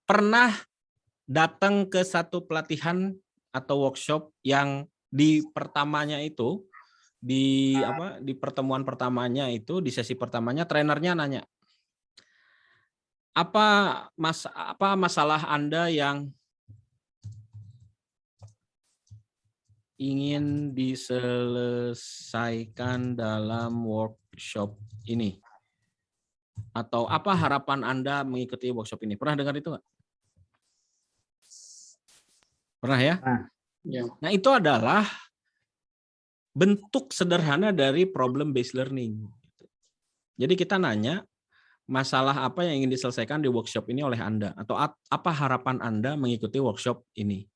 pernah datang ke satu pelatihan atau workshop yang di pertamanya itu, di pertemuan pertamanya itu, di sesi pertamanya trainernya nanya, apa masalah Anda yang ingin diselesaikan dalam workshop ini? Atau apa harapan Anda mengikuti workshop ini? Pernah dengar itu nggak? Pernah ya? Ya. Nah, itu adalah bentuk sederhana dari problem based learning. Jadi kita nanya, masalah apa yang ingin diselesaikan di workshop ini oleh Anda? Atau apa harapan Anda mengikuti workshop ini?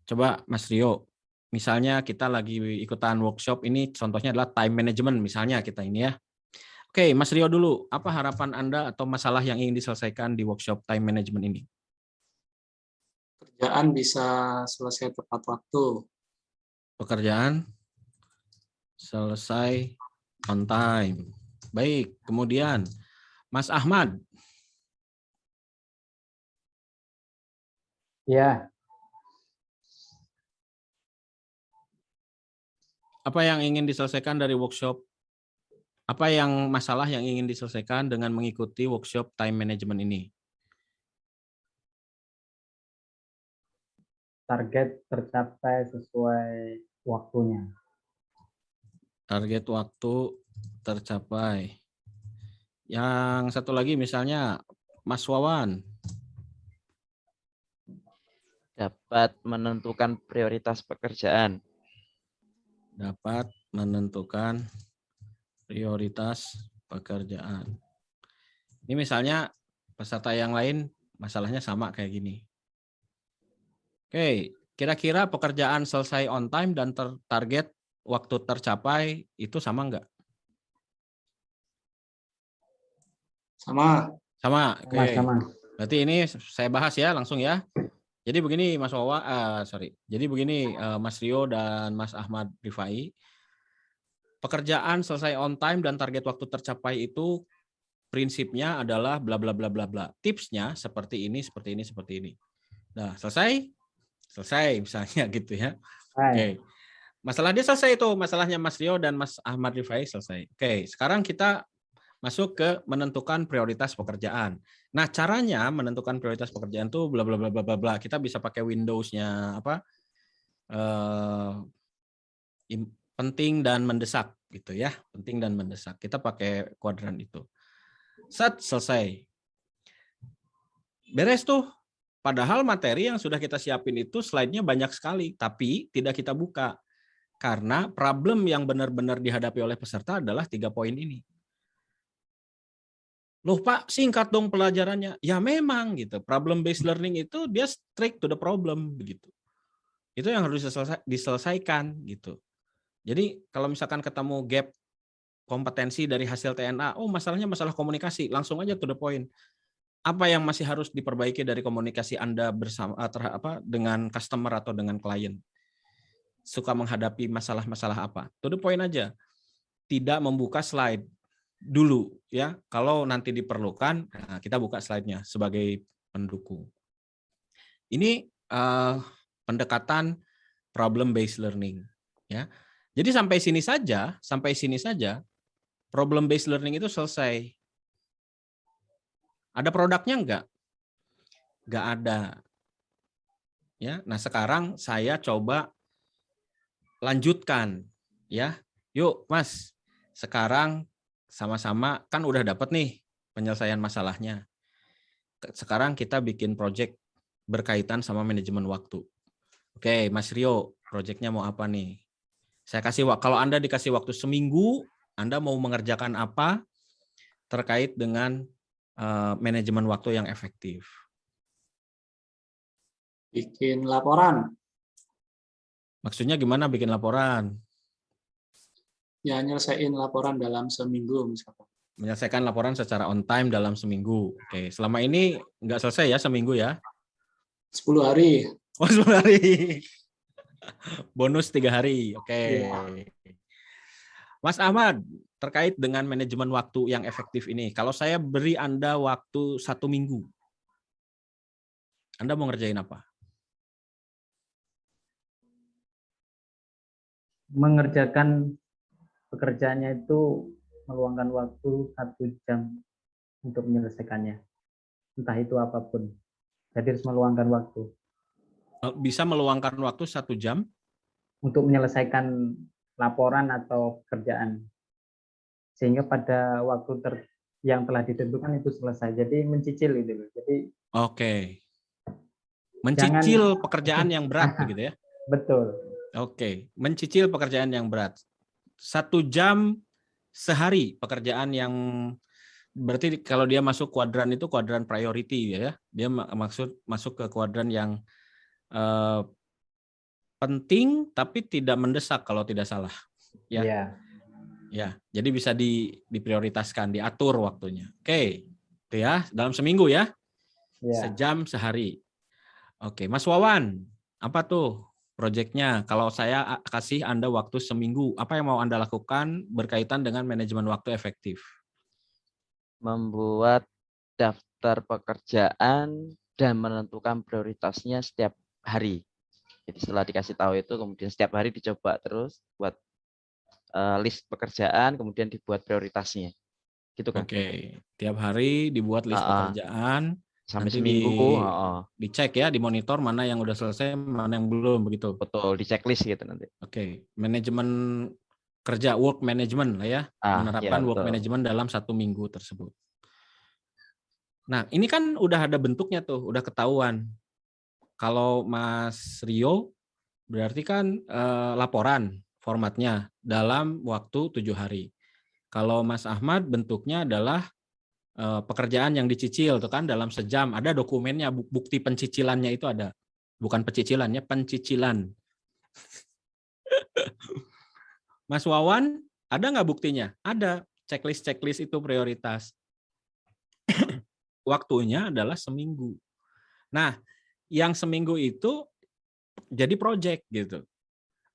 Coba Mas Rio, misalnya kita lagi ikutan workshop ini, contohnya adalah time management misalnya kita ini ya. Oke, Mas Rio dulu, apa harapan Anda atau masalah yang ingin diselesaikan di workshop time management ini? Kerjaan bisa selesai tepat waktu. Pekerjaan selesai on time. Baik, kemudian Mas Ahmad. Ya, Apa yang ingin diselesaikan dari workshop? Apa yang masalah yang ingin diselesaikan dengan mengikuti workshop time management ini? target tercapai sesuai waktunya. Target waktu tercapai. Yang satu lagi misalnya Mas Wawan. Dapat menentukan prioritas pekerjaan. Dapat menentukan prioritas pekerjaan. Ini misalnya peserta yang lain masalahnya sama kayak gini. Oke, kira-kira pekerjaan selesai on time dan target waktu tercapai itu sama enggak? Sama. Sama. Oke. Sama-sama. Berarti ini saya bahas ya langsung ya. Jadi begini Mas Wawa, Jadi begini Mas Rio dan Mas Ahmad Rifai. Pekerjaan selesai on time dan target waktu tercapai itu prinsipnya adalah bla bla bla bla bla. Tipsnya seperti ini, seperti ini, seperti ini. Nah, selesai? Selesai misalnya gitu ya. Oke. Masalah dia selesai itu, masalahnya Mas Rio dan Mas Ahmad Rifai selesai. Oke, sekarang kita masuk ke menentukan prioritas pekerjaan. Nah, caranya menentukan prioritas pekerjaan tuh bla bla bla bla bla bla. Kita bisa pakai Windows-nya apa? Penting dan mendesak gitu ya. Penting dan mendesak. Kita pakai kuadran itu. Set, selesai. Beres tuh. Padahal materi yang sudah kita siapin itu slide-nya banyak sekali, tapi tidak kita buka. Karena problem yang benar-benar dihadapi oleh peserta adalah 3 poin ini. Loh Pak, singkat dong pelajarannya. Ya memang gitu. Problem based learning itu dia straight to the problem begitu. Itu yang harus diselesaikan gitu. Jadi kalau misalkan ketemu gap kompetensi dari hasil TNA, oh masalahnya masalah komunikasi, langsung aja to the point. Apa yang masih harus diperbaiki dari komunikasi Anda bersama dengan customer atau dengan klien? Suka menghadapi masalah-masalah apa? To the point aja. Tidak membuka slide dulu ya. Kalau nanti diperlukan, nah kita buka slide-nya sebagai pendukung. Ini pendekatan problem based learning ya. Jadi sampai sini saja problem based learning itu selesai. Ada produknya enggak? Enggak ada. Ya, nah sekarang saya coba lanjutkan ya. Yuk, Mas. Sekarang sama-sama kan udah dapat nih penyelesaian masalahnya. Sekarang kita bikin project berkaitan sama manajemen waktu. Oke, Mas Rio, projectnya mau apa nih? Saya kasih kalau Anda dikasih waktu seminggu, Anda mau mengerjakan apa terkait dengan manajemen waktu yang efektif? Bikin laporan. Maksudnya gimana bikin laporan? Ya, nyelesain laporan dalam seminggu misalkan. Menyelesaikan laporan secara on time dalam seminggu. Oke, selama ini nggak selesai ya seminggu ya? 10 hari. Oh, 10 hari. Bonus 3 hari. Oke. Ya. Mas Ahmad, terkait dengan manajemen waktu yang efektif ini, kalau saya beri Anda waktu 1 minggu, Anda mau ngerjain apa? Mengerjakan pekerjaannya itu meluangkan waktu 1 jam untuk menyelesaikannya. Entah itu apapun. Jadi harus meluangkan waktu Bisa meluangkan waktu 1 jam? untuk menyelesaikan laporan atau pekerjaan. Sehingga pada waktu yang telah ditentukan itu selesai. Jadi mencicil itu loh. Jadi Oke. jangan Mencicil pekerjaan yang berat begitu ya? betul. Oke, mencicil pekerjaan yang berat. 1 jam sehari pekerjaan yang berarti kalau dia masuk kuadran itu kuadran priority ya. Dia masuk ke kuadran yang penting tapi tidak mendesak kalau tidak salah. Ya. Iya. Ya, jadi bisa diprioritaskan, diatur waktunya. Oke. Itu ya, dalam seminggu ya. Iya. Sejam sehari. Oke, Mas Wawan, apa tuh proyeknya? Kalau saya kasih Anda waktu seminggu, apa yang mau Anda lakukan berkaitan dengan manajemen waktu efektif? Membuat daftar pekerjaan dan menentukan prioritasnya setiap hari. Jadi setelah dikasih tahu itu, kemudian setiap hari dicoba terus buat list pekerjaan, kemudian dibuat prioritasnya. Gitu kan? Oke, tiap hari dibuat list pekerjaan, sampai nanti seminggu. dicek ya, dimonitor mana yang udah selesai, mana yang belum begitu. Betul, di checklist gitu nanti. Oke, manajemen kerja, work management lah ya, menerapkan ya, work management dalam 1 minggu tersebut. Nah, ini kan udah ada bentuknya tuh, udah ketahuan. Kalau Mas Rio berarti kan laporan formatnya dalam waktu 7 hari. Kalau Mas Ahmad bentuknya adalah pekerjaan yang dicicil tuh kan dalam sejam, ada dokumennya, bukti pencicilannya itu ada. Bukan pencicilannya, pencicilan. Mas Wawan, ada nggak buktinya? Ada, checklist itu prioritas. Waktunya adalah seminggu. Nah, yang seminggu itu jadi project gitu.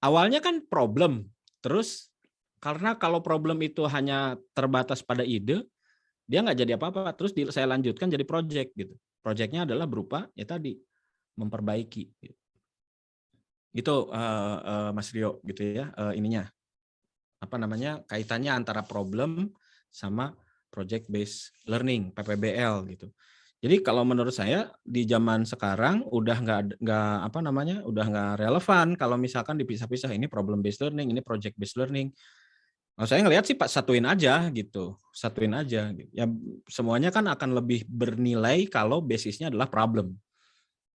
Awalnya kan problem, terus karena kalau problem itu hanya terbatas pada ide, dia nggak jadi apa-apa. Terus saya lanjutkan jadi project gitu. Projectnya adalah berupa ya tadi memperbaiki. Itu Mas Rio gitu ya ininya apa namanya kaitannya antara problem sama project based learning PPBL gitu. Jadi kalau menurut saya di zaman sekarang udah nggak apa namanya udah nggak relevan kalau misalkan dipisah-pisah ini problem based learning ini project based learning. Kalau saya ngelihat sih Pak satuin aja gitu, satuin aja. Ya semuanya kan akan lebih bernilai kalau basisnya adalah problem.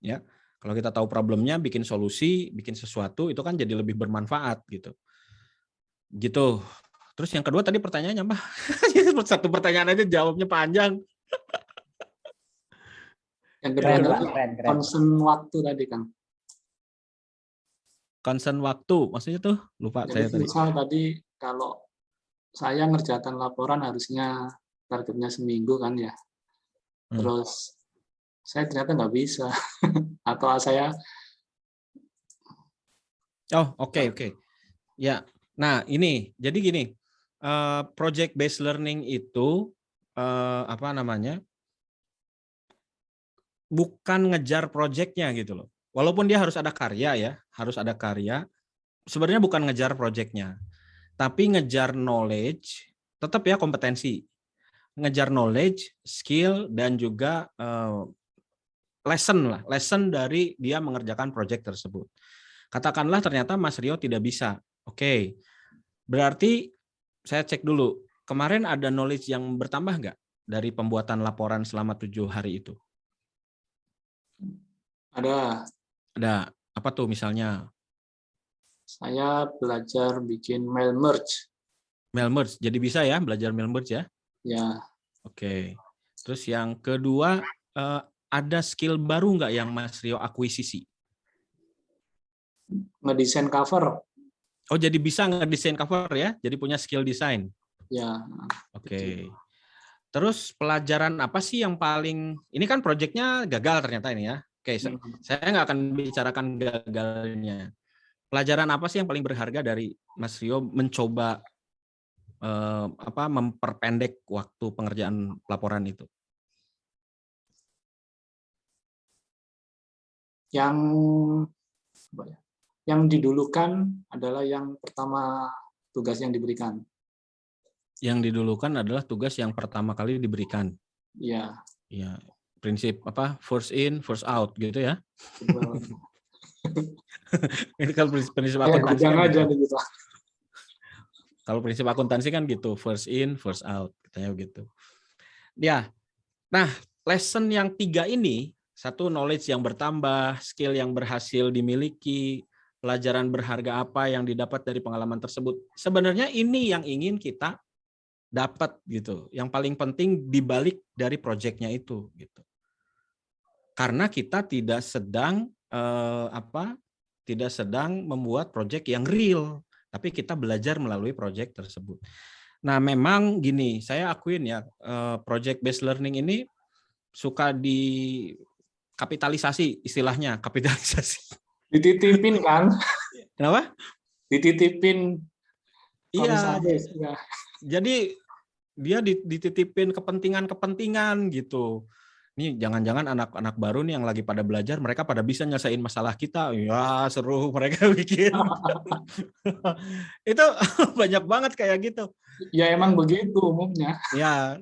Ya kalau kita tahu problemnya, bikin solusi, bikin sesuatu itu kan jadi lebih bermanfaat gitu. Gitu. Terus yang kedua tadi pertanyaannya apa? Satu pertanyaan aja jawabnya panjang. Yang kedua Keren, adalah Pak. Keren. concern waktu tadi, Kang. Concern waktu, maksudnya tuh lupa saya Jadi tadi. misal tadi kalau saya ngerjakan laporan harusnya targetnya seminggu kan ya. Terus saya ternyata nggak bisa. Atau saya Oke. Ya. Nah, ini. Jadi gini, project based learning itu apa namanya? Bukan ngejar projectnya gitu loh. Walaupun dia harus ada karya ya, harus ada karya. Sebenarnya bukan ngejar projectnya, tapi ngejar knowledge, tetap ya kompetensi. Ngejar knowledge, skill, dan juga lesson dari dia mengerjakan project tersebut. Katakanlah ternyata Mas Rio tidak bisa. Oke, berarti saya cek dulu, kemarin ada knowledge yang bertambah nggak dari pembuatan laporan selama 7 hari itu? ada. Ada, apa tuh misalnya? Saya belajar bikin mail merge. Mail merge, jadi bisa ya belajar mail merge ya? Ya, Oke. Terus yang kedua, ada skill baru nggak yang Mas Rio akuisisi? ngedesain cover. Oh, jadi bisa ngedesain cover ya? Jadi punya skill desain? Ya. Oke. Terus pelajaran apa sih yang paling, ini kan proyeknya gagal ternyata ini ya. Oke, saya nggak akan bicarakan gagalnya. Pelajaran apa sih yang paling berharga dari Mas Rio mencoba memperpendek waktu pengerjaan laporan itu? yang apa ya, yang didulukan adalah yang pertama tugas yang diberikan. Yang didulukan adalah tugas yang pertama kali diberikan. Iya. Ya, prinsip apa? First in, first out gitu ya. Ini kalau prinsip akuntansi Gudang kan aja gitu. nih gitu. Kalau prinsip akuntansi kan gitu, first in, first out, katanya gitu. Ya, nah lesson yang 3 ini, satu knowledge yang bertambah, skill yang berhasil dimiliki, pelajaran berharga apa yang didapat dari pengalaman tersebut. Sebenarnya ini yang ingin kita dapat gitu. Yang paling penting dibalik dari proyeknya itu gitu. Karena kita tidak sedang tidak sedang membuat proyek yang real, tapi kita belajar melalui proyek tersebut. Nah, memang gini, saya akuin ya, project based learning ini suka dikapitalisasi, istilahnya kapitalisasi. Dititipin kan? Kenapa? Dititipin. Iya. Ya. Jadi dia dititipin kepentingan-kepentingan gitu. Ini jangan-jangan anak-anak baru nih yang lagi pada belajar, mereka pada bisa nyelesain masalah kita. Ya, seru mereka bikin. Itu banyak banget kayak gitu. Ya emang begitu umumnya. Ya.